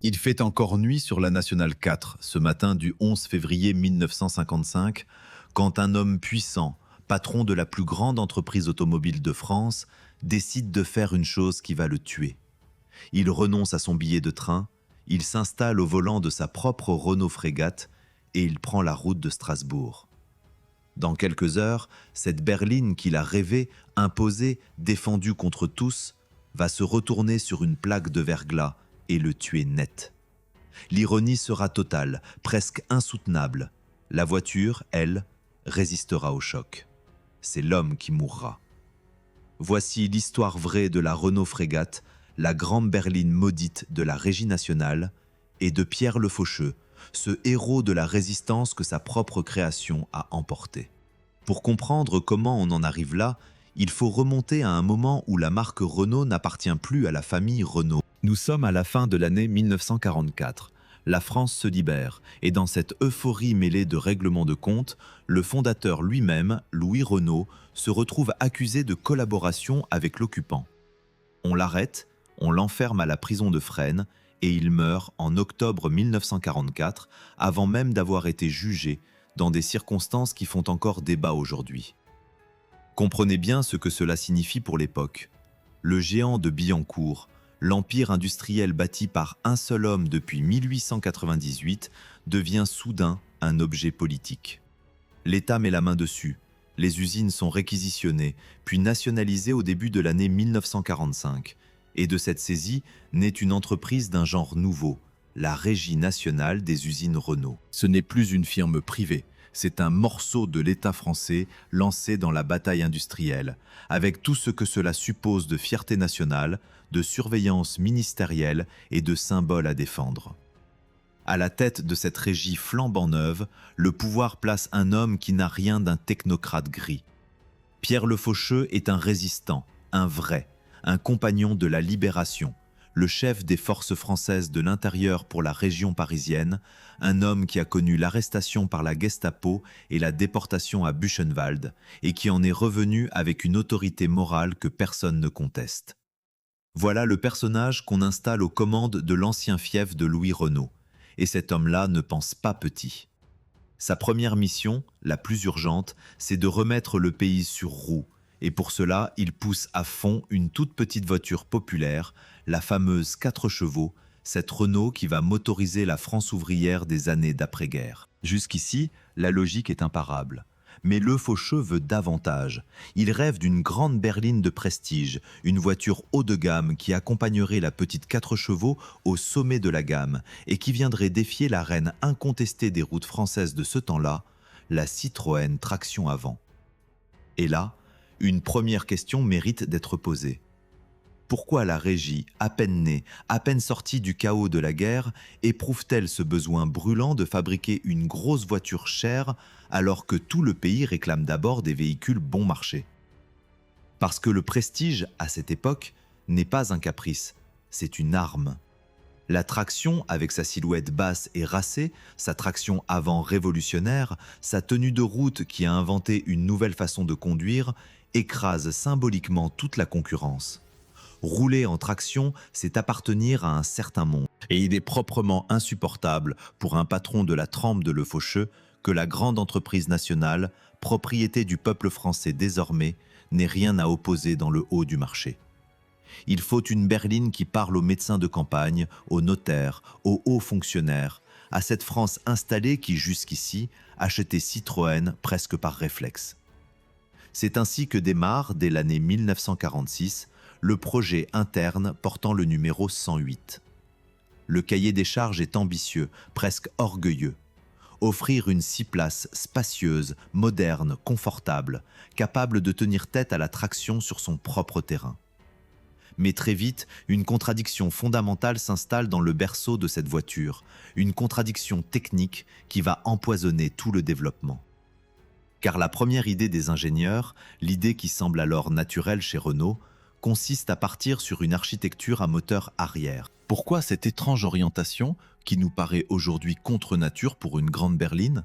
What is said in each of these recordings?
Il fait encore nuit sur la Nationale 4, ce matin du 11 février 1955, quand un homme puissant, patron de la plus grande entreprise automobile de France, décide de faire une chose qui va le tuer. Il renonce à son billet de train, il s'installe au volant de sa propre Renault Frégate et il prend la route de Strasbourg. Dans quelques heures, cette berline qu'il a rêvée, imposée, défendue contre tous, va se retourner sur une plaque de verglas et le tuer net. L'ironie sera totale, presque insoutenable. La voiture, elle, résistera au choc. C'est l'homme qui mourra. Voici l'histoire vraie de la Renault Frégate, la grande berline maudite de la Régie nationale, et de Pierre Le Faucheux, ce héros de la résistance que sa propre création a emporté. Pour comprendre comment on en arrive là, il faut remonter à un moment où la marque Renault n'appartient plus à la famille Renault. Nous sommes à la fin de l'année 1944. La France se libère, et dans cette euphorie mêlée de règlements de compte, le fondateur lui-même, Louis Renault, se retrouve accusé de collaboration avec l'occupant. On l'arrête, on l'enferme à la prison de Fresnes, et il meurt en octobre 1944, avant même d'avoir été jugé, dans des circonstances qui font encore débat aujourd'hui. Comprenez bien ce que cela signifie pour l'époque. Le géant de Billancourt, l'empire industriel bâti par un seul homme depuis 1898, devient soudain un objet politique. L'État met la main dessus, les usines sont réquisitionnées, puis nationalisées au début de l'année 1945, et de cette saisie naît une entreprise d'un genre nouveau, la Régie nationale des usines Renault. Ce n'est plus une firme privée, c'est un morceau de l'État français lancé dans la bataille industrielle, avec tout ce que cela suppose de fierté nationale, de surveillance ministérielle et de symboles à défendre. À la tête de cette régie flambant neuve, le pouvoir place un homme qui n'a rien d'un technocrate gris. Pierre Le Faucheux est un résistant, un vrai, un compagnon de la libération, le chef des forces françaises de l'intérieur pour la région parisienne, un homme qui a connu l'arrestation par la Gestapo et la déportation à Buchenwald, et qui en est revenu avec une autorité morale que personne ne conteste. Voilà le personnage qu'on installe aux commandes de l'ancien fief de Louis Renault, et cet homme-là ne pense pas petit. Sa première mission, la plus urgente, c'est de remettre le pays sur roue, et pour cela, il pousse à fond une toute petite voiture populaire, la fameuse 4 chevaux, cette Renault qui va motoriser la France ouvrière des années d'après-guerre. Jusqu'ici, la logique est imparable. Mais Le Faucheux veut davantage. Il rêve d'une grande berline de prestige, une voiture haut de gamme qui accompagnerait la petite 4 chevaux au sommet de la gamme et qui viendrait défier la reine incontestée des routes françaises de ce temps-là, la Citroën traction avant. Et là, une première question mérite d'être posée. Pourquoi la régie, à peine née, à peine sortie du chaos de la guerre, éprouve-t-elle ce besoin brûlant de fabriquer une grosse voiture chère alors que tout le pays réclame d'abord des véhicules bon marché? Parce que le prestige, à cette époque, n'est pas un caprice, c'est une arme. La traction, avec sa silhouette basse et racée, sa traction avant révolutionnaire, sa tenue de route qui a inventé une nouvelle façon de conduire, écrase symboliquement toute la concurrence. Rouler en traction, c'est appartenir à un certain monde. Et il est proprement insupportable pour un patron de la trempe de Le Faucheux que la grande entreprise nationale, propriété du peuple français désormais, n'ait rien à opposer dans le haut du marché. Il faut une berline qui parle aux médecins de campagne, aux notaires, aux hauts fonctionnaires, à cette France installée qui, jusqu'ici, achetait Citroën presque par réflexe. C'est ainsi que démarre, dès l'année 1946, le projet interne portant le numéro 108. Le cahier des charges est ambitieux, presque orgueilleux. Offrir une 6 places spacieuse, moderne, confortable, capable de tenir tête à la traction sur son propre terrain. Mais très vite, une contradiction fondamentale s'installe dans le berceau de cette voiture, une contradiction technique qui va empoisonner tout le développement. Car la première idée des ingénieurs, l'idée qui semble alors naturelle chez Renault, consiste à partir sur une architecture à moteur arrière. Pourquoi cette étrange orientation, qui nous paraît aujourd'hui contre nature pour une grande berline?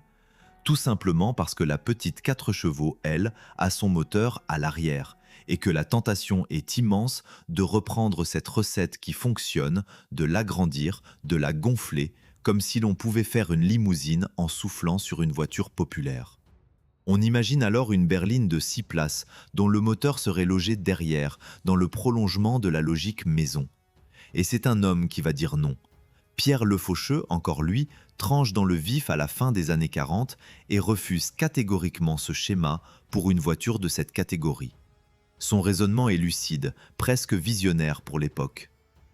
Tout simplement parce que la petite 4 chevaux, elle, a son moteur à l'arrière, et que la tentation est immense de reprendre cette recette qui fonctionne, de l'agrandir, de la gonfler, comme si l'on pouvait faire une limousine en soufflant sur une voiture populaire. On imagine alors une berline de 6 places, dont le moteur serait logé derrière, dans le prolongement de la logique maison. Et c'est un homme qui va dire non. Pierre Lefaucheux, encore lui, tranche dans le vif à la fin des années 40 et refuse catégoriquement ce schéma pour une voiture de cette catégorie. Son raisonnement est lucide, presque visionnaire pour l'époque.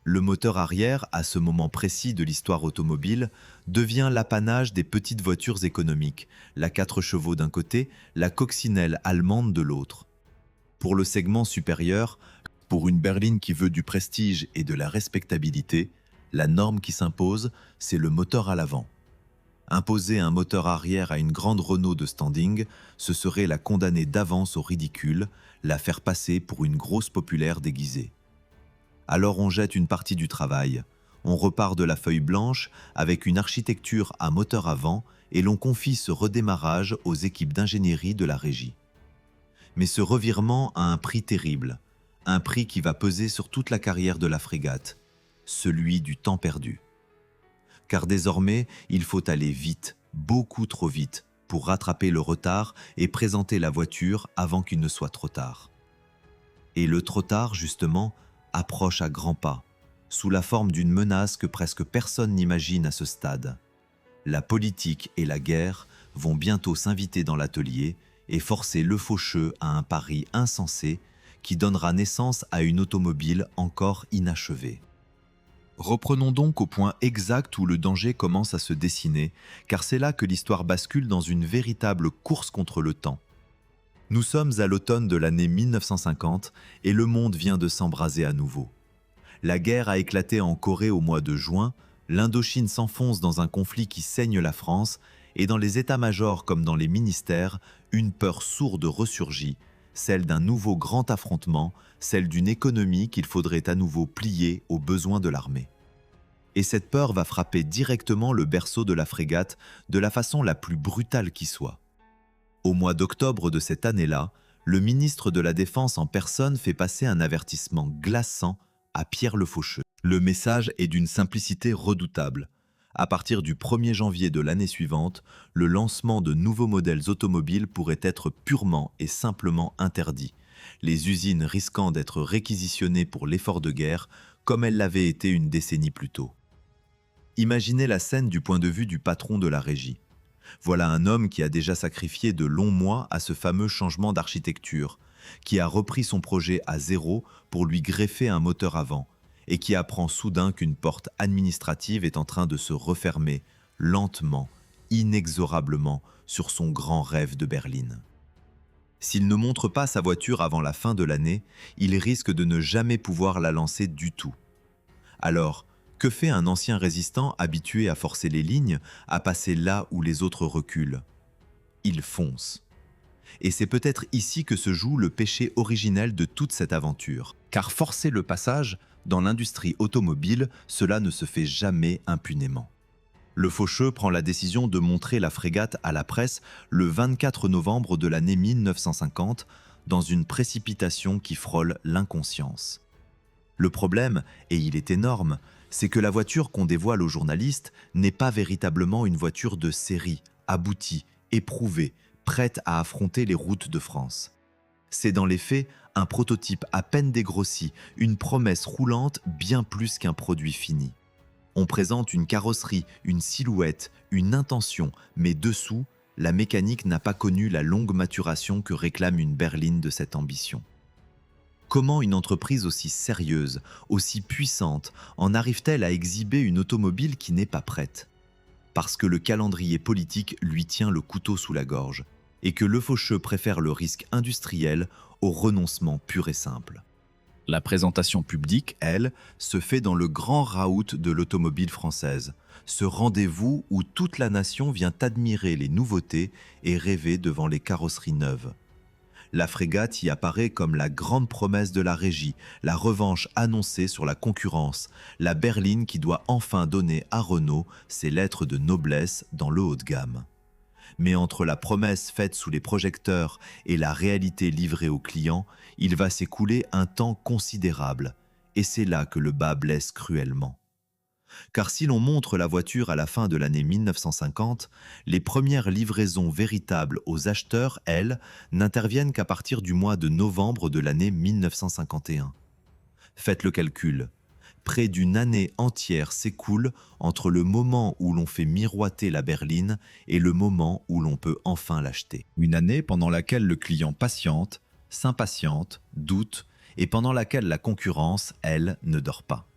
Le moteur arrière, à ce moment précis de l'histoire automobile, devient l'apanage des petites voitures économiques, la 4 chevaux d'un côté, la coccinelle allemande de l'autre. Pour le segment supérieur, pour une berline qui veut du prestige et de la respectabilité, la norme qui s'impose, c'est le moteur à l'avant. Imposer un moteur arrière à une grande Renault de standing, ce serait la condamner d'avance au ridicule, la faire passer pour une grosse populaire déguisée. Alors on jette une partie du travail, on repart de la feuille blanche avec une architecture à moteur avant et l'on confie ce redémarrage aux équipes d'ingénierie de la régie. Mais ce revirement a un prix terrible, un prix qui va peser sur toute la carrière de la frégate, celui du temps perdu. Car désormais, il faut aller vite, beaucoup trop vite, pour rattraper le retard et présenter la voiture avant qu'il ne soit trop tard. Et le trop tard, justement, approche à grands pas, sous la forme d'une menace que presque personne n'imagine à ce stade. La politique et la guerre vont bientôt s'inviter dans l'atelier et forcer Lefaucheux à un pari insensé qui donnera naissance à une automobile encore inachevée. Reprenons donc au point exact où le danger commence à se dessiner, car c'est là que l'histoire bascule dans une véritable course contre le temps. Nous sommes à l'automne de l'année 1950 et le monde vient de s'embraser à nouveau. La guerre a éclaté en Corée au mois de juin, l'Indochine s'enfonce dans un conflit qui saigne la France et dans les états-majors comme dans les ministères, une peur sourde ressurgit, celle d'un nouveau grand affrontement, celle d'une économie qu'il faudrait à nouveau plier aux besoins de l'armée. Et cette peur va frapper directement le berceau de la frégate de la façon la plus brutale qui soit. Au mois d'octobre de cette année-là, le ministre de la Défense en personne fait passer un avertissement glaçant à Pierre Lefaucheux. Le message est d'une simplicité redoutable. À partir du 1er janvier de l'année suivante, le lancement de nouveaux modèles automobiles pourrait être purement et simplement interdit, les usines risquant d'être réquisitionnées pour l'effort de guerre comme elles l'avaient été une décennie plus tôt. Imaginez la scène du point de vue du patron de la régie. Voilà un homme qui a déjà sacrifié de longs mois à ce fameux changement d'architecture, qui a repris son projet à zéro pour lui greffer un moteur avant, et qui apprend soudain qu'une porte administrative est en train de se refermer, lentement, inexorablement, sur son grand rêve de berline. S'il ne montre pas sa voiture avant la fin de l'année, il risque de ne jamais pouvoir la lancer du tout. Alors, que fait un ancien résistant habitué à forcer les lignes, à passer là où les autres reculent? Il fonce. Et c'est peut-être ici que se joue le péché originel de toute cette aventure. Car forcer le passage, dans l'industrie automobile, cela ne se fait jamais impunément. Lefaucheux prend la décision de montrer la frégate à la presse le 24 novembre de l'année 1950, dans une précipitation qui frôle l'inconscience. Le problème, et il est énorme, c'est que la voiture qu'on dévoile aux journalistes n'est pas véritablement une voiture de série, aboutie, éprouvée, prête à affronter les routes de France. C'est dans les faits un prototype à peine dégrossi, une promesse roulante bien plus qu'un produit fini. On présente une carrosserie, une silhouette, une intention, mais dessous, la mécanique n'a pas connu la longue maturation que réclame une berline de cette ambition. Comment une entreprise aussi sérieuse, aussi puissante, en arrive-t-elle à exhiber une automobile qui n'est pas prête? Parce que le calendrier politique lui tient le couteau sous la gorge, et que Lefaucheux préfère le risque industriel au renoncement pur et simple. La présentation publique, elle, se fait dans le grand raout de l'automobile française, ce rendez-vous où toute la nation vient admirer les nouveautés et rêver devant les carrosseries neuves. La frégate y apparaît comme la grande promesse de la régie, la revanche annoncée sur la concurrence, la berline qui doit enfin donner à Renault ses lettres de noblesse dans le haut de gamme. Mais entre la promesse faite sous les projecteurs et la réalité livrée aux clients, il va s'écouler un temps considérable. Et c'est là que le bât blesse cruellement. Car si l'on montre la voiture à la fin de l'année 1950, les premières livraisons véritables aux acheteurs, elles, n'interviennent qu'à partir du mois de novembre de l'année 1951. Faites le calcul. Près d'une année entière s'écoule entre le moment où l'on fait miroiter la berline et le moment où l'on peut enfin l'acheter. Une année pendant laquelle le client patiente, s'impatiente, doute, et pendant laquelle la concurrence, elle, ne dort pas.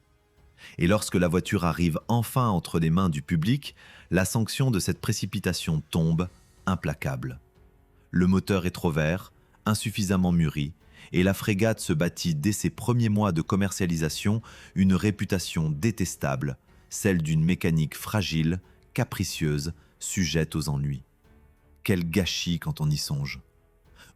Et lorsque la voiture arrive enfin entre les mains du public, la sanction de cette précipitation tombe, implacable. Le moteur est trop vert, insuffisamment mûri, et la frégate se bâtit dès ses premiers mois de commercialisation une réputation détestable, celle d'une mécanique fragile, capricieuse, sujette aux ennuis. Quel gâchis quand on y songe.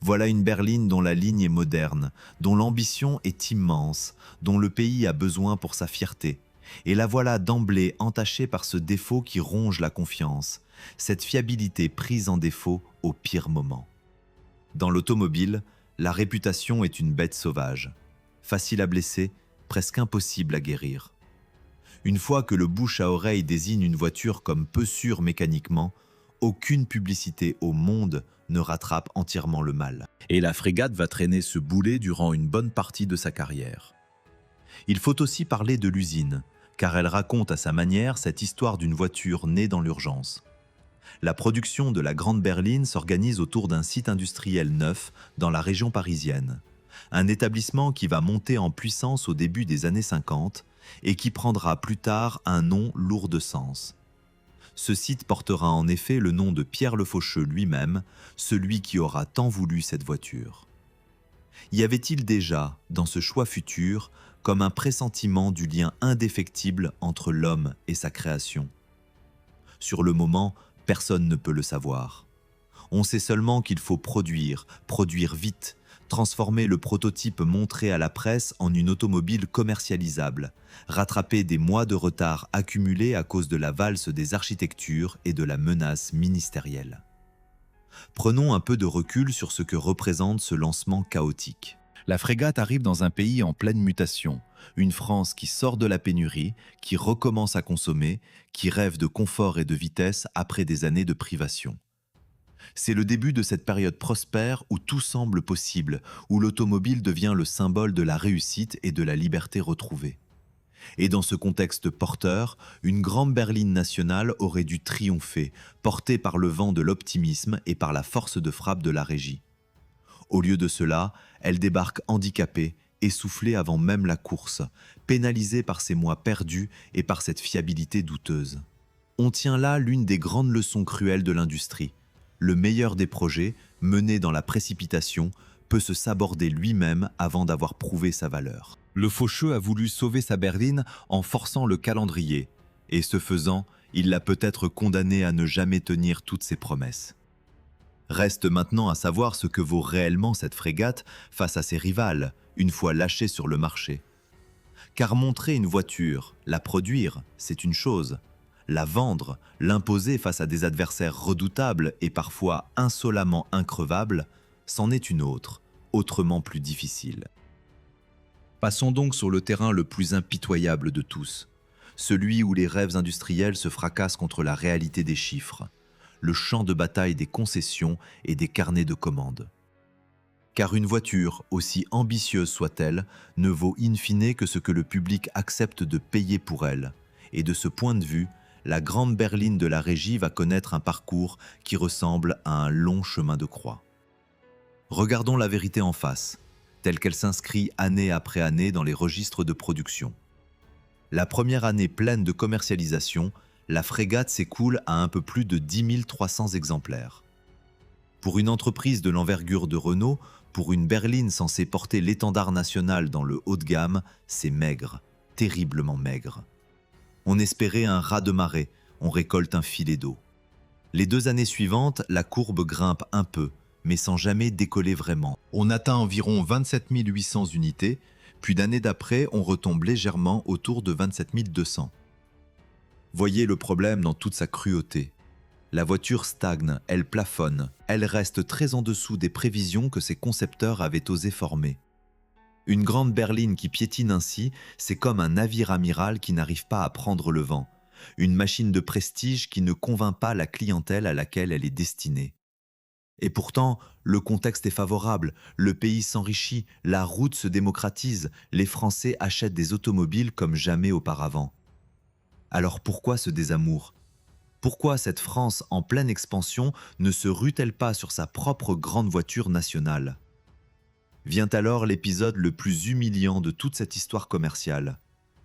Voilà une berline dont la ligne est moderne, dont l'ambition est immense, dont le pays a besoin pour sa fierté. Et la voilà d'emblée entachée par ce défaut qui ronge la confiance, cette fiabilité prise en défaut au pire moment. Dans l'automobile, la réputation est une bête sauvage, facile à blesser, presque impossible à guérir. Une fois que le bouche à oreille désigne une voiture comme peu sûre mécaniquement, aucune publicité au monde ne rattrape entièrement le mal. Et la frégate va traîner ce boulet durant une bonne partie de sa carrière. Il faut aussi parler de l'usine, car elle raconte à sa manière cette histoire d'une voiture née dans l'urgence. La production de la Grande Berline s'organise autour d'un site industriel neuf dans la région parisienne. Un établissement qui va monter en puissance au début des années 50 et qui prendra plus tard un nom lourd de sens. Ce site portera en effet le nom de Pierre Le Faucheux lui-même, celui qui aura tant voulu cette voiture. Y avait-il déjà, dans ce choix futur, comme un pressentiment du lien indéfectible entre l'homme et sa création? Sur le moment, personne ne peut le savoir. On sait seulement qu'il faut produire vite, transformer le prototype montré à la presse en une automobile commercialisable, rattraper des mois de retard accumulés à cause de la valse des architectures et de la menace ministérielle. Prenons un peu de recul sur ce que représente ce lancement chaotique. La frégate arrive dans un pays en pleine mutation, une France qui sort de la pénurie, qui recommence à consommer, qui rêve de confort et de vitesse après des années de privation. C'est le début de cette période prospère où tout semble possible, où l'automobile devient le symbole de la réussite et de la liberté retrouvée. Et dans ce contexte porteur, une grande berline nationale aurait dû triompher, portée par le vent de l'optimisme et par la force de frappe de la régie. Au lieu de cela, elle débarque handicapée, essoufflée avant même la course, pénalisée par ses mois perdus et par cette fiabilité douteuse. On tient là l'une des grandes leçons cruelles de l'industrie. Le meilleur des projets, mené dans la précipitation, peut se saborder lui-même avant d'avoir prouvé sa valeur. Le faucheux a voulu sauver sa berline en forçant le calendrier, et ce faisant, il l'a peut-être condamné à ne jamais tenir toutes ses promesses. Reste maintenant à savoir ce que vaut réellement cette frégate face à ses rivales, une fois lâchée sur le marché. Car montrer une voiture, la produire, c'est une chose. La vendre, l'imposer face à des adversaires redoutables et parfois insolemment increvables, c'en est une autre, autrement plus difficile. Passons donc sur le terrain le plus impitoyable de tous, celui où les rêves industriels se fracassent contre la réalité des chiffres, le champ de bataille des concessions et des carnets de commandes. Car une voiture, aussi ambitieuse soit-elle, ne vaut in fine que ce que le public accepte de payer pour elle, et de ce point de vue, la grande berline de la régie va connaître un parcours qui ressemble à un long chemin de croix. Regardons la vérité en face, telle qu'elle s'inscrit année après année dans les registres de production. La première année pleine de commercialisation, la frégate s'écoule à un peu plus de 10 300 exemplaires. Pour une entreprise de l'envergure de Renault, pour une berline censée porter l'étendard national dans le haut de gamme, c'est maigre, terriblement maigre. On espérait un raz de marée, on récolte un filet d'eau. Les 2 années suivantes, la courbe grimpe un peu, mais sans jamais décoller vraiment. On atteint environ 27 800 unités, puis d'année d'après, on retombe légèrement autour de 27 200. Voyez le problème dans toute sa cruauté. La voiture stagne, elle plafonne, elle reste très en dessous des prévisions que ses concepteurs avaient osé former. Une grande berline qui piétine ainsi, c'est comme un navire amiral qui n'arrive pas à prendre le vent, une machine de prestige qui ne convainc pas la clientèle à laquelle elle est destinée. Et pourtant, le contexte est favorable, le pays s'enrichit, la route se démocratise, les Français achètent des automobiles comme jamais auparavant. Alors pourquoi ce désamour ? Pourquoi cette France en pleine expansion ne se rue-t-elle pas sur sa propre grande voiture nationale ? Vient alors l'épisode le plus humiliant de toute cette histoire commerciale.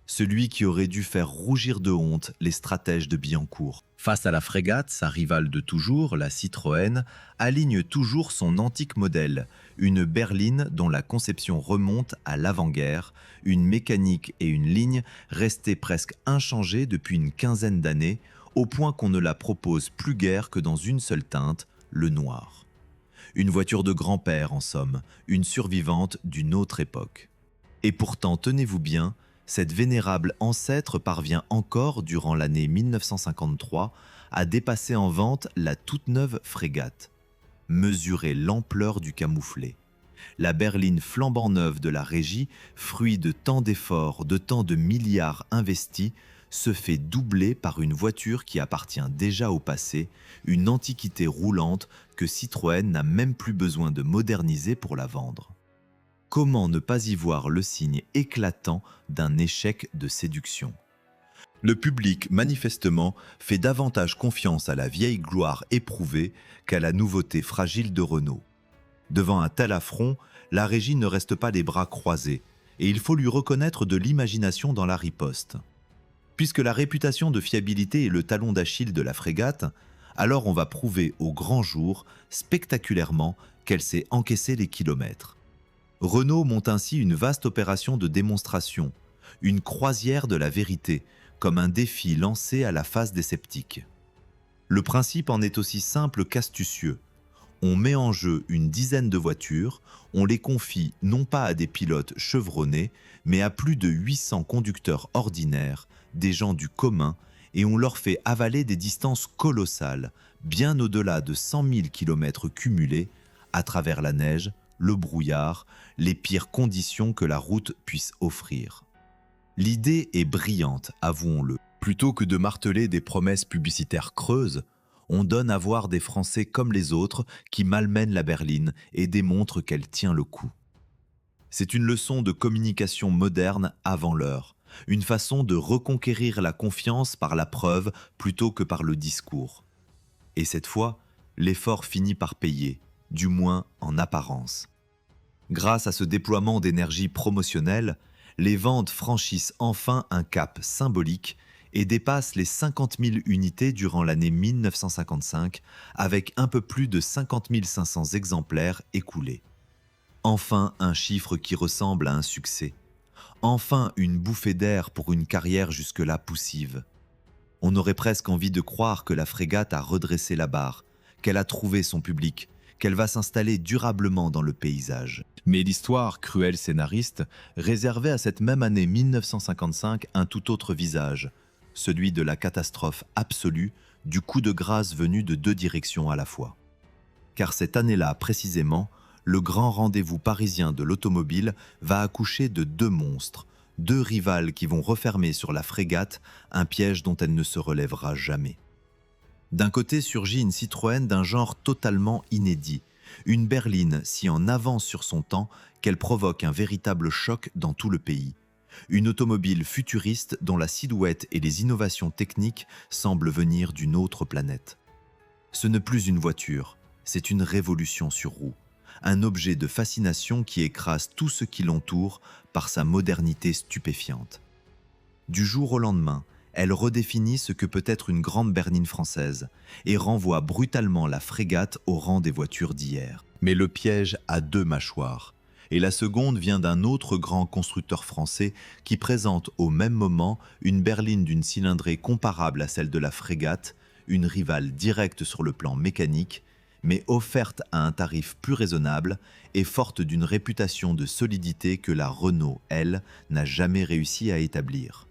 Celui qui aurait dû faire rougir de honte les stratèges de Billancourt. Face à la Frégate, sa rivale de toujours, la Citroën, aligne toujours son antique modèle, une berline dont la conception remonte à l'avant-guerre, une mécanique et une ligne restées presque inchangées depuis une quinzaine d'années, au point qu'on ne la propose plus guère que dans une seule teinte, le noir. Une voiture de grand-père, en somme, une survivante d'une autre époque. Et pourtant, tenez-vous bien, cette vénérable ancêtre parvient encore, durant l'année 1953, à dépasser en vente la toute neuve Frégate. Mesurez l'ampleur du camouflet. La berline flambant neuve de la régie, fruit de tant d'efforts, de tant de milliards investis, se fait doubler par une voiture qui appartient déjà au passé, une antiquité roulante que Citroën n'a même plus besoin de moderniser pour la vendre. Comment ne pas y voir le signe éclatant d'un échec de séduction ? Le public, manifestement, fait davantage confiance à la vieille gloire éprouvée qu'à la nouveauté fragile de Renault. Devant un tel affront, la régie ne reste pas les bras croisés, et il faut lui reconnaître de l'imagination dans la riposte. Puisque la réputation de fiabilité est le talon d'Achille de la Frégate, alors on va prouver au grand jour, spectaculairement, qu'elle sait encaisser les kilomètres. Renault monte ainsi une vaste opération de démonstration, une croisière de la vérité, comme un défi lancé à la face des sceptiques. Le principe en est aussi simple qu'astucieux. On met en jeu une dizaine de voitures, on les confie non pas à des pilotes chevronnés, mais à plus de 800 conducteurs ordinaires, des gens du commun, et on leur fait avaler des distances colossales, bien au-delà de 100 000 km cumulés, à travers la neige, le brouillard, les pires conditions que la route puisse offrir. L'idée est brillante, avouons-le. Plutôt que de marteler des promesses publicitaires creuses, on donne à voir des Français comme les autres qui malmènent la berline et démontrent qu'elle tient le coup. C'est une leçon de communication moderne avant l'heure, une façon de reconquérir la confiance par la preuve plutôt que par le discours. Et cette fois, l'effort finit par payer, du moins en apparence. Grâce à ce déploiement d'énergie promotionnelle, les ventes franchissent enfin un cap symbolique et dépassent les 50 000 unités durant l'année 1955, avec un peu plus de 50 500 exemplaires écoulés. Enfin un chiffre qui ressemble à un succès. Enfin une bouffée d'air pour une carrière jusque-là poussive. On aurait presque envie de croire que la Frégate a redressé la barre, qu'elle a trouvé son public, qu'elle va s'installer durablement dans le paysage. Mais l'histoire, cruelle scénariste, réservait à cette même année 1955 un tout autre visage, celui de la catastrophe absolue, du coup de grâce venu de deux directions à la fois. Car cette année-là, précisément, le grand rendez-vous parisien de l'automobile va accoucher de deux monstres, deux rivales qui vont refermer sur la Frégate un piège dont elle ne se relèvera jamais. D'un côté surgit une Citroën d'un genre totalement inédit, une berline si en avance sur son temps qu'elle provoque un véritable choc dans tout le pays. Une automobile futuriste dont la silhouette et les innovations techniques semblent venir d'une autre planète. Ce n'est plus une voiture, c'est une révolution sur roue, un objet de fascination qui écrase tout ce qui l'entoure par sa modernité stupéfiante. Du jour au lendemain, elle redéfinit ce que peut être une grande berline française et renvoie brutalement la Frégate au rang des voitures d'hier. Mais le piège a deux mâchoires, et la seconde vient d'un autre grand constructeur français qui présente au même moment une berline d'une cylindrée comparable à celle de la Frégate, une rivale directe sur le plan mécanique, mais offerte à un tarif plus raisonnable et forte d'une réputation de solidité que la Renault, elle, n'a jamais réussi à établir.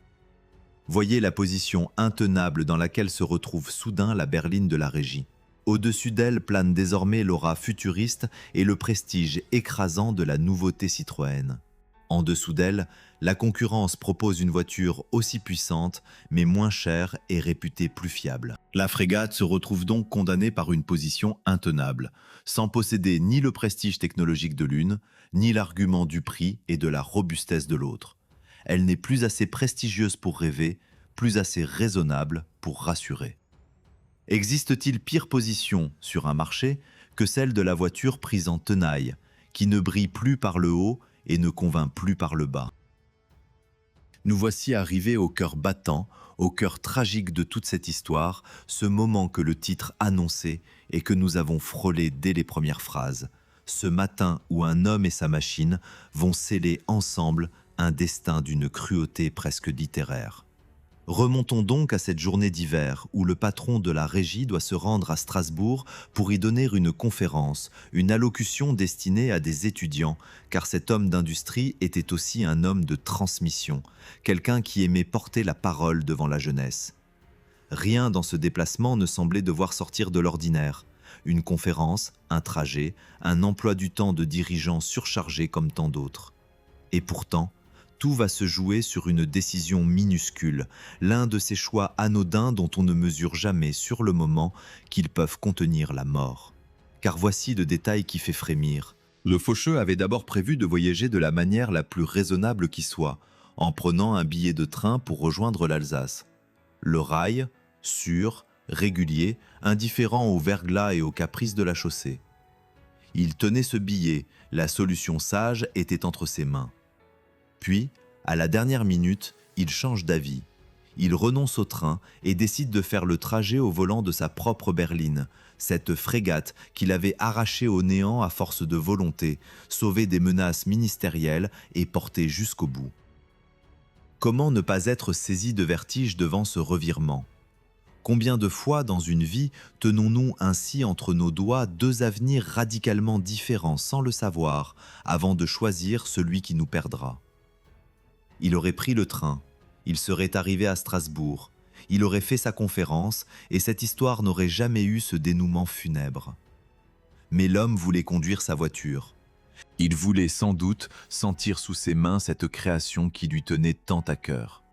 Voyez la position intenable dans laquelle se retrouve soudain la berline de la régie. Au-dessus d'elle plane désormais l'aura futuriste et le prestige écrasant de la nouveauté Citroën. En dessous d'elle, la concurrence propose une voiture aussi puissante, mais moins chère et réputée plus fiable. La Frégate se retrouve donc condamnée par une position intenable, sans posséder ni le prestige technologique de l'une, ni l'argument du prix et de la robustesse de l'autre. Elle n'est plus assez prestigieuse pour rêver, plus assez raisonnable pour rassurer. Existe-t-il pire position sur un marché que celle de la voiture prise en tenaille, qui ne brille plus par le haut et ne convainc plus par le bas? Nous voici arrivés au cœur battant, au cœur tragique de toute cette histoire, ce moment que le titre annonçait et que nous avons frôlé dès les premières phrases. Ce matin où un homme et sa machine vont sceller ensemble un destin d'une cruauté presque littéraire. Remontons donc à cette journée d'hiver où le patron de la régie doit se rendre à Strasbourg pour y donner une conférence, une allocution destinée à des étudiants, car cet homme d'industrie était aussi un homme de transmission, quelqu'un qui aimait porter la parole devant la jeunesse. Rien dans ce déplacement ne semblait devoir sortir de l'ordinaire. Une conférence, un trajet, un emploi du temps de dirigeant surchargé comme tant d'autres. Et pourtant, tout va se jouer sur une décision minuscule, l'un de ces choix anodins dont on ne mesure jamais sur le moment qu'ils peuvent contenir la mort. Car voici le détail qui fait frémir. Le faucheux avait d'abord prévu de voyager de la manière la plus raisonnable qui soit, en prenant un billet de train pour rejoindre l'Alsace. Le rail, sûr, régulier, indifférent au verglas et aux caprices de la chaussée. Il tenait ce billet, la solution sage était entre ses mains. Puis, à la dernière minute, il change d'avis. Il renonce au train et décide de faire le trajet au volant de sa propre berline, cette frégate qu'il avait arrachée au néant à force de volonté, sauvée des menaces ministérielles et portée jusqu'au bout. Comment ne pas être saisi de vertige devant ce revirement ? Combien de fois dans une vie tenons-nous ainsi entre nos doigts deux avenirs radicalement différents sans le savoir, avant de choisir celui qui nous perdra ? Il aurait pris le train, il serait arrivé à Strasbourg, il aurait fait sa conférence et cette histoire n'aurait jamais eu ce dénouement funèbre. Mais l'homme voulait conduire sa voiture. Il voulait sans doute sentir sous ses mains cette création qui lui tenait tant à cœur.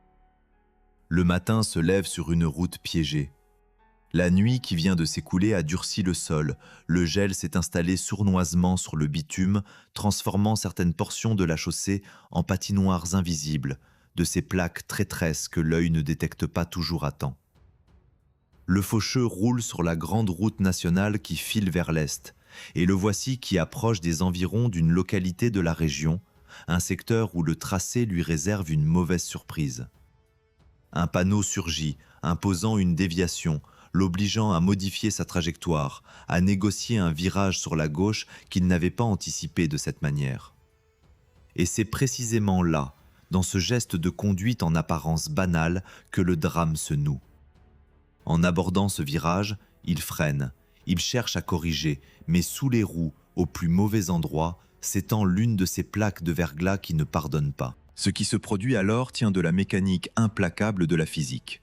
Le matin se lève sur une route piégée. La nuit qui vient de s'écouler a durci le sol, le gel s'est installé sournoisement sur le bitume, transformant certaines portions de la chaussée en patinoires invisibles, de ces plaques traîtresses que l'œil ne détecte pas toujours à temps. Le faucheux roule sur la grande route nationale qui file vers l'est, et le voici qui approche des environs d'une localité de la région, un secteur où le tracé lui réserve une mauvaise surprise. Un panneau surgit, imposant une déviation, l'obligeant à modifier sa trajectoire, à négocier un virage sur la gauche qu'il n'avait pas anticipé de cette manière. Et c'est précisément là, dans ce geste de conduite en apparence banal, que le drame se noue. En abordant ce virage, il freine, il cherche à corriger, mais sous les roues, au plus mauvais endroit, s'étend l'une de ces plaques de verglas qui ne pardonnent pas. Ce qui se produit alors tient de la mécanique implacable de la physique.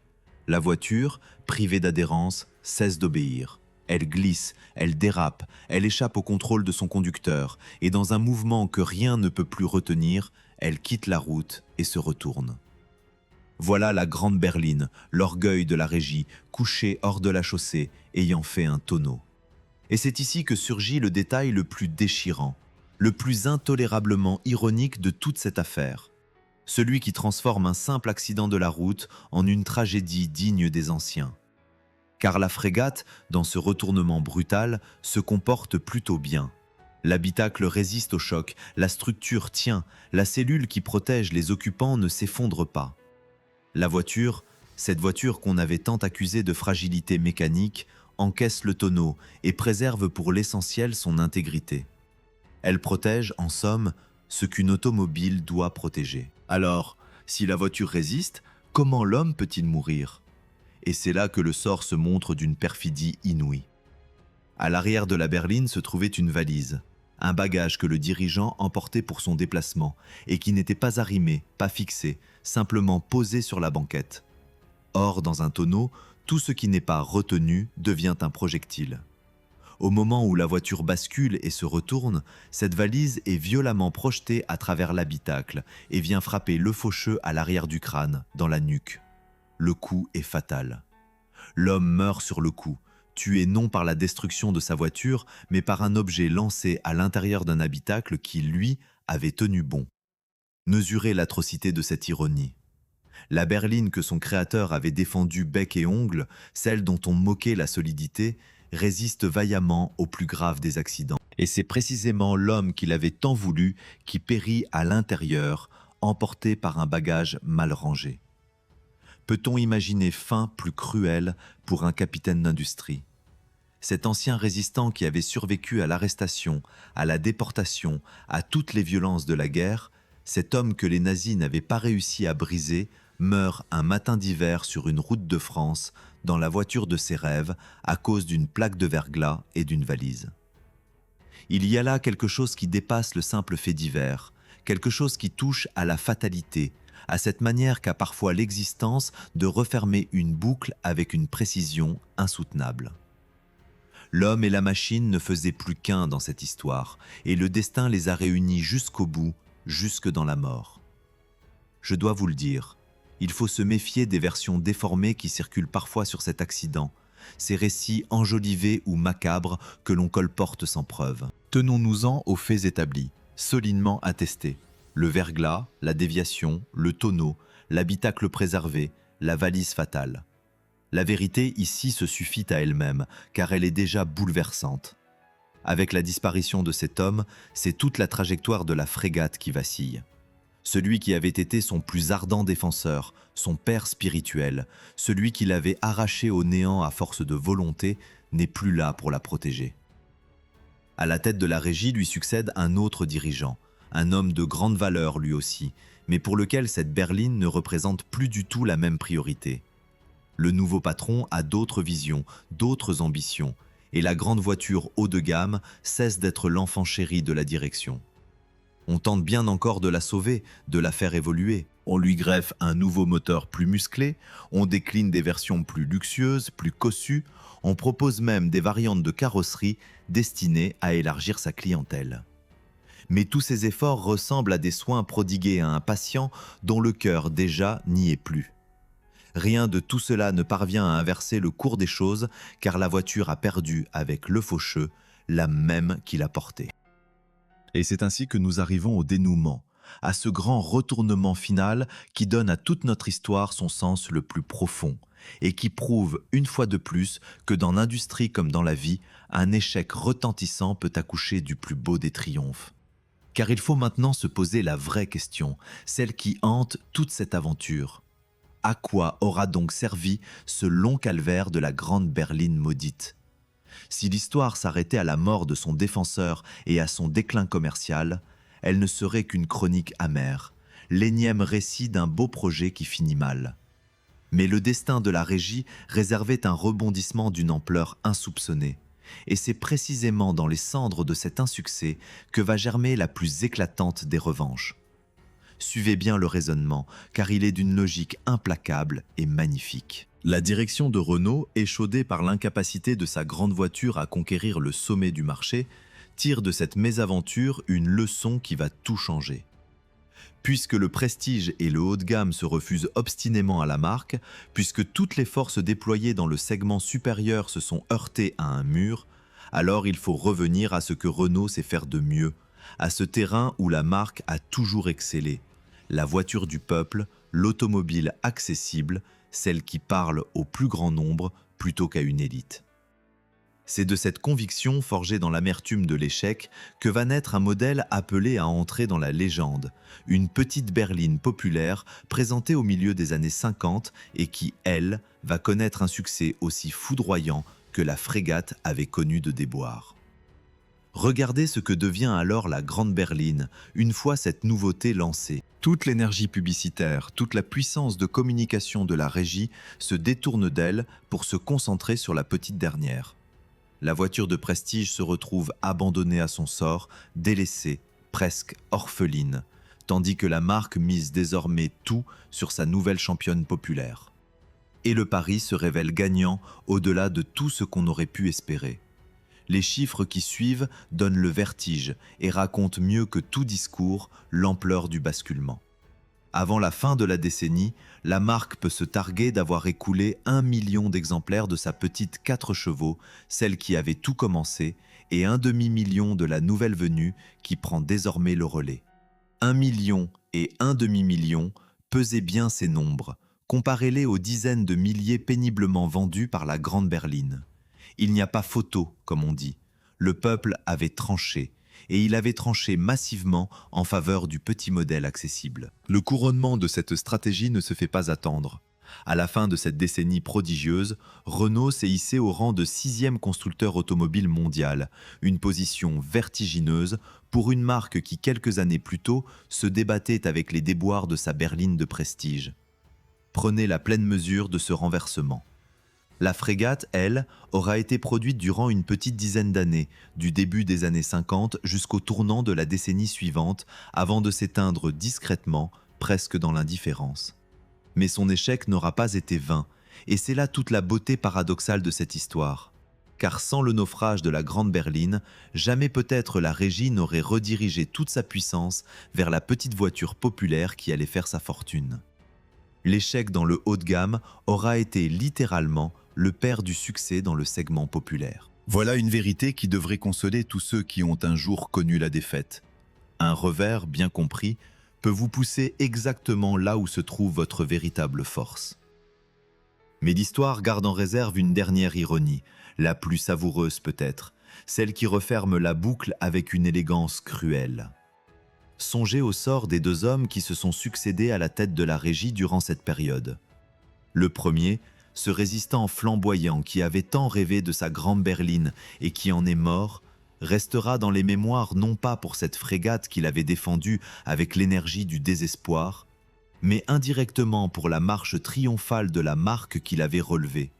La voiture, privée d'adhérence, cesse d'obéir. Elle glisse, elle dérape, elle échappe au contrôle de son conducteur, et dans un mouvement que rien ne peut plus retenir, elle quitte la route et se retourne. Voilà la grande berline, l'orgueil de la régie, couchée hors de la chaussée, ayant fait un tonneau. Et c'est ici que surgit le détail le plus déchirant, le plus intolérablement ironique de toute cette affaire. Celui qui transforme un simple accident de la route en une tragédie digne des anciens. Car la frégate, dans ce retournement brutal, se comporte plutôt bien. L'habitacle résiste au choc, la structure tient, la cellule qui protège les occupants ne s'effondre pas. La voiture, cette voiture qu'on avait tant accusée de fragilité mécanique, encaisse le tonneau et préserve pour l'essentiel son intégrité. Elle protège, en somme, ce qu'une automobile doit protéger. Alors, si la voiture résiste, comment l'homme peut-il mourir ? Et c'est là que le sort se montre d'une perfidie inouïe. À l'arrière de la berline se trouvait une valise, un bagage que le dirigeant emportait pour son déplacement et qui n'était pas arrimé, pas fixé, simplement posé sur la banquette. Or, dans un tonneau, tout ce qui n'est pas retenu devient un projectile. Au moment où la voiture bascule et se retourne, cette valise est violemment projetée à travers l'habitacle et vient frapper le faucheux à l'arrière du crâne, dans la nuque. Le coup est fatal. L'homme meurt sur le coup, tué non par la destruction de sa voiture, mais par un objet lancé à l'intérieur d'un habitacle qui, lui, avait tenu bon. Mesurez l'atrocité de cette ironie. La berline que son créateur avait défendue bec et ongles, celle dont on moquait la solidité, résiste vaillamment au plus grave des accidents. Et c'est précisément l'homme qui l'avait tant voulu qui périt à l'intérieur, emporté par un bagage mal rangé. Peut-on imaginer fin plus cruelle pour un capitaine d'industrie ? Cet ancien résistant qui avait survécu à l'arrestation, à la déportation, à toutes les violences de la guerre, cet homme que les nazis n'avaient pas réussi à briser, meurt un matin d'hiver sur une route de France, dans la voiture de ses rêves, à cause d'une plaque de verglas et d'une valise. Il y a là quelque chose qui dépasse le simple fait divers, quelque chose qui touche à la fatalité, à cette manière qu'a parfois l'existence de refermer une boucle avec une précision insoutenable. L'homme et la machine ne faisaient plus qu'un dans cette histoire, et le destin les a réunis jusqu'au bout, jusque dans la mort. Je dois vous le dire, il faut se méfier des versions déformées qui circulent parfois sur cet accident, ces récits enjolivés ou macabres que l'on colporte sans preuve. Tenons-nous-en aux faits établis, solidement attestés. Le verglas, la déviation, le tonneau, l'habitacle préservé, la valise fatale. La vérité ici se suffit à elle-même, car elle est déjà bouleversante. Avec la disparition de cet homme, c'est toute la trajectoire de la frégate qui vacille. Celui qui avait été son plus ardent défenseur, son père spirituel, celui qui l'avait arraché au néant à force de volonté, n'est plus là pour la protéger. À la tête de la régie lui succède un autre dirigeant, un homme de grande valeur lui aussi, mais pour lequel cette berline ne représente plus du tout la même priorité. Le nouveau patron a d'autres visions, d'autres ambitions, et la grande voiture haut de gamme cesse d'être l'enfant chéri de la direction. On tente bien encore de la sauver, de la faire évoluer. On lui greffe un nouveau moteur plus musclé, on décline des versions plus luxueuses, plus cossues, on propose même des variantes de carrosserie destinées à élargir sa clientèle. Mais tous ces efforts ressemblent à des soins prodigués à un patient dont le cœur déjà n'y est plus. Rien de tout cela ne parvient à inverser le cours des choses, car la voiture a perdu avec le faucheux l'âme même qui l'a portée. Et c'est ainsi que nous arrivons au dénouement, à ce grand retournement final qui donne à toute notre histoire son sens le plus profond et qui prouve une fois de plus que dans l'industrie comme dans la vie, un échec retentissant peut accoucher du plus beau des triomphes. Car il faut maintenant se poser la vraie question, celle qui hante toute cette aventure. À quoi aura donc servi ce long calvaire de la grande berline maudite ? Si l'histoire s'arrêtait à la mort de son défenseur et à son déclin commercial, elle ne serait qu'une chronique amère, l'énième récit d'un beau projet qui finit mal. Mais le destin de la régie réservait un rebondissement d'une ampleur insoupçonnée. Et c'est précisément dans les cendres de cet insuccès que va germer la plus éclatante des revanches. Suivez bien le raisonnement, car il est d'une logique implacable et magnifique. La direction de Renault, échaudée par l'incapacité de sa grande voiture à conquérir le sommet du marché, tire de cette mésaventure une leçon qui va tout changer. Puisque le prestige et le haut de gamme se refusent obstinément à la marque, puisque toutes les forces déployées dans le segment supérieur se sont heurtées à un mur, alors il faut revenir à ce que Renault sait faire de mieux, à ce terrain où la marque a toujours excellé, la voiture du peuple, l'automobile accessible, celle qui parle au plus grand nombre plutôt qu'à une élite. C'est de cette conviction forgée dans l'amertume de l'échec que va naître un modèle appelé à entrer dans la légende, une petite berline populaire présentée au milieu des années 50 et qui, elle, va connaître un succès aussi foudroyant que la frégate avait connu de déboires. Regardez ce que devient alors la grande berline, une fois cette nouveauté lancée. Toute l'énergie publicitaire, toute la puissance de communication de la régie se détourne d'elle pour se concentrer sur la petite dernière. La voiture de prestige se retrouve abandonnée à son sort, délaissée, presque orpheline, tandis que la marque mise désormais tout sur sa nouvelle championne populaire. Et le pari se révèle gagnant au-delà de tout ce qu'on aurait pu espérer. Les chiffres qui suivent donnent le vertige et racontent mieux que tout discours l'ampleur du basculement. Avant la fin de la décennie, la marque peut se targuer d'avoir écoulé 1 million d'exemplaires de sa petite 4 chevaux, celle qui avait tout commencé, et un demi-million de la nouvelle venue qui prend désormais le relais. 1 million et un demi-million, pesez bien ces nombres, comparez-les aux dizaines de milliers péniblement vendus par la grande berline. Il n'y a pas photo, comme on dit. Le peuple avait tranché, et il avait tranché massivement en faveur du petit modèle accessible. Le couronnement de cette stratégie ne se fait pas attendre. À la fin de cette décennie prodigieuse, Renault s'est hissé au rang de 6e constructeur automobile mondial, une position vertigineuse pour une marque qui quelques années plus tôt se débattait avec les déboires de sa berline de prestige. Prenez la pleine mesure de ce renversement. La frégate, elle, aura été produite durant une petite dizaine d'années, du début des années 50 jusqu'au tournant de la décennie suivante, avant de s'éteindre discrètement, presque dans l'indifférence. Mais son échec n'aura pas été vain, et c'est là toute la beauté paradoxale de cette histoire. Car sans le naufrage de la grande berline, jamais peut-être la régie n'aurait redirigé toute sa puissance vers la petite voiture populaire qui allait faire sa fortune. L'échec dans le haut de gamme aura été littéralement le père du succès dans le segment populaire. Voilà une vérité qui devrait consoler tous ceux qui ont un jour connu la défaite. Un revers, bien compris, peut vous pousser exactement là où se trouve votre véritable force. Mais l'histoire garde en réserve une dernière ironie, la plus savoureuse peut-être, celle qui referme la boucle avec une élégance cruelle. Songez au sort des 2 hommes qui se sont succédés à la tête de la régie durant cette période. Le premier, ce résistant flamboyant qui avait tant rêvé de sa grande berline et qui en est mort, restera dans les mémoires non pas pour cette frégate qu'il avait défendue avec l'énergie du désespoir, mais indirectement pour la marche triomphale de la marque qu'il avait relevée.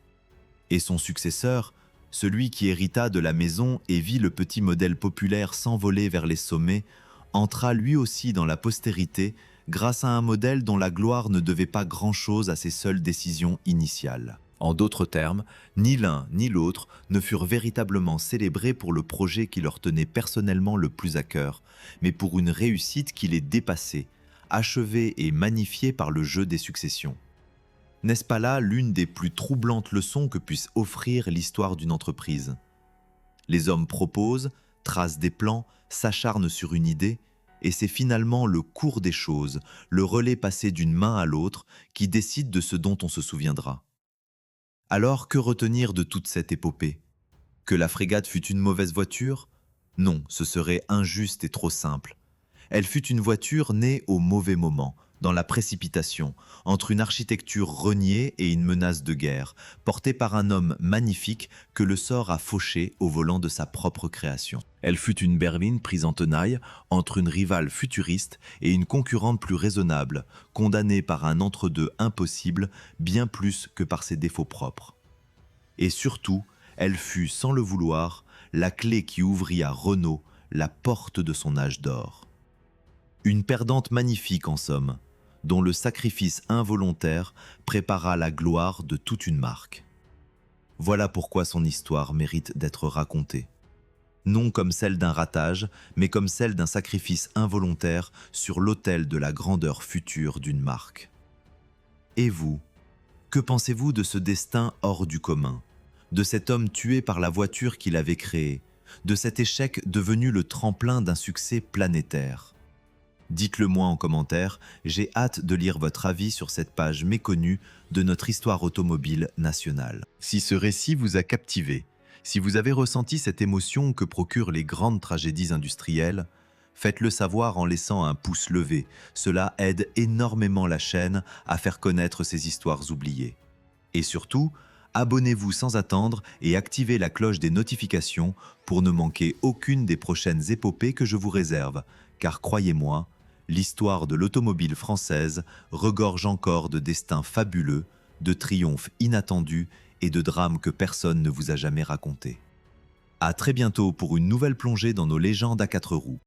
Et son successeur, celui qui hérita de la maison et vit le petit modèle populaire s'envoler vers les sommets, entra lui aussi dans la postérité grâce à un modèle dont la gloire ne devait pas grand-chose à ses seules décisions initiales. En d'autres termes, ni l'un ni l'autre ne furent véritablement célébrés pour le projet qui leur tenait personnellement le plus à cœur, mais pour une réussite qui les dépassait, achevée et magnifiée par le jeu des successions. N'est-ce pas là l'une des plus troublantes leçons que puisse offrir l'histoire d'une entreprise? Les hommes proposent, tracent des plans, s'acharnent sur une idée, et c'est finalement le cours des choses, le relais passé d'une main à l'autre, qui décide de ce dont on se souviendra. Alors, que retenir de toute cette épopée? Que la frégate fut une mauvaise voiture? Non, ce serait injuste et trop simple. Elle fut une voiture née au mauvais moment, dans la précipitation, entre une architecture reniée et une menace de guerre, portée par un homme magnifique que le sort a fauché au volant de sa propre création. Elle fut une berline prise en tenaille entre une rivale futuriste et une concurrente plus raisonnable, condamnée par un entre-deux impossible bien plus que par ses défauts propres. Et surtout, elle fut, sans le vouloir, la clé qui ouvrit à Renault la porte de son âge d'or. Une perdante magnifique en somme, dont le sacrifice involontaire prépara la gloire de toute une marque. Voilà pourquoi son histoire mérite d'être racontée. Non comme celle d'un ratage, mais comme celle d'un sacrifice involontaire sur l'autel de la grandeur future d'une marque. Et vous, que pensez-vous de ce destin hors du commun, de cet homme tué par la voiture qu'il avait créée, de cet échec devenu le tremplin d'un succès planétaire? Dites-le moi en commentaire, j'ai hâte de lire votre avis sur cette page méconnue de notre histoire automobile nationale. Si ce récit vous a captivé, si vous avez ressenti cette émotion que procurent les grandes tragédies industrielles, faites-le savoir en laissant un pouce levé. Cela aide énormément la chaîne à faire connaître ces histoires oubliées. Et surtout, abonnez-vous sans attendre et activez la cloche des notifications pour ne manquer aucune des prochaines épopées que je vous réserve, car croyez-moi, l'histoire de l'automobile française regorge encore de destins fabuleux, de triomphes inattendus et de drames que personne ne vous a jamais racontés. À très bientôt pour une nouvelle plongée dans nos légendes à 4 roues.